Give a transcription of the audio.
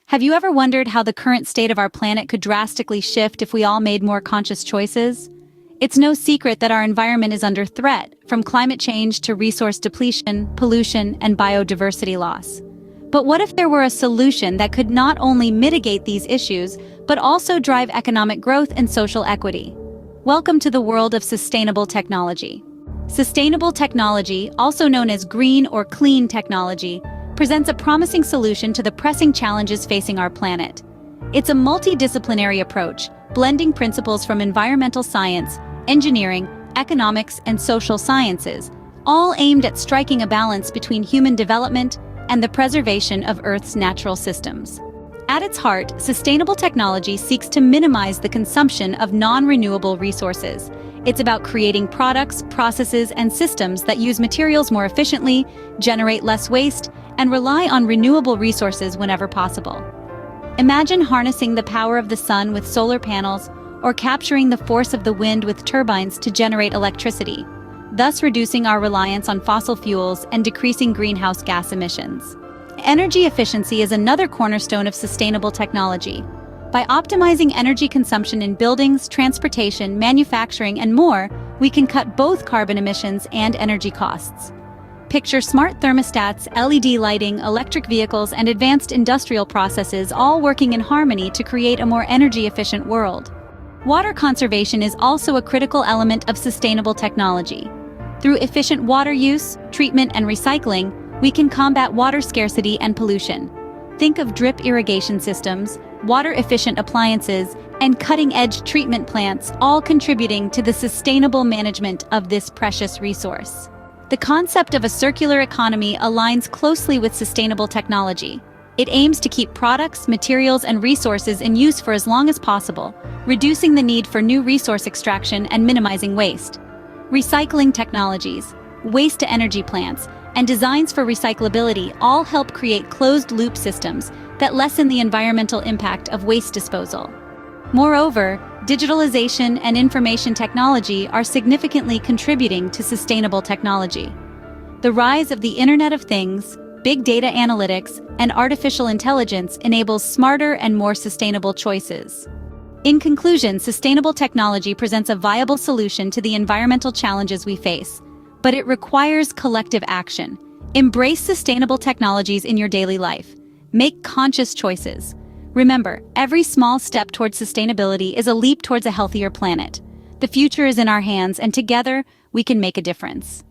Have you ever wondered how the current state of our planet could drastically shift if we all made more conscious choices? It's no secret that our environment is under threat, from climate change to resource depletion, pollution, and biodiversity loss. But what if there were a solution that could not only mitigate these issues, but also drive economic growth and social equity? Welcome to the world of sustainable technology. Sustainable technology, also known as green or clean technology, presents a promising solution to the pressing challenges facing our planet. It's a multidisciplinary approach, blending principles from environmental science, engineering, economics, and social sciences, all aimed at striking a balance between human development and the preservation of Earth's natural systems. At its heart, sustainable technology seeks to minimize the consumption of non-renewable resources. It's about creating products, processes, and systems that use materials more efficiently, generate less waste, and rely on renewable resources whenever possible. Imagine harnessing the power of the sun with solar panels or capturing the force of the wind with turbines to generate electricity, thus reducing our reliance on fossil fuels and decreasing greenhouse gas emissions. Energy efficiency is another cornerstone of sustainable technology. By optimizing energy consumption in buildings, transportation, manufacturing, and more, we can cut both carbon emissions and energy costs. Picture smart thermostats, LED lighting, electric vehicles, and advanced industrial processes all working in harmony to create a more energy-efficient world. Water conservation is also a critical element of sustainable technology. Through efficient water use, treatment, and recycling, we can combat water scarcity and pollution. Think of drip irrigation systems, water-efficient appliances, and cutting-edge treatment plants, all contributing to the sustainable management of this precious resource. The concept of a circular economy aligns closely with sustainable technology. It aims to keep products, materials, and resources in use for as long as possible, reducing the need for new resource extraction and minimizing waste. Recycling technologies, waste-to-energy plants, and designs for recyclability all help create closed-loop systems that lessen the environmental impact of waste disposal. Moreover, digitalization and information technology are significantly contributing to sustainable technology. The rise of the Internet of Things, big data analytics, and artificial intelligence enables smarter and more sustainable choices. In conclusion, sustainable technology presents a viable solution to the environmental challenges we face, but it requires collective action. Embrace sustainable technologies in your daily life. Make conscious choices. Remember, every small step towards sustainability is a leap towards a healthier planet. The future is in our hands, and together, we can make a difference.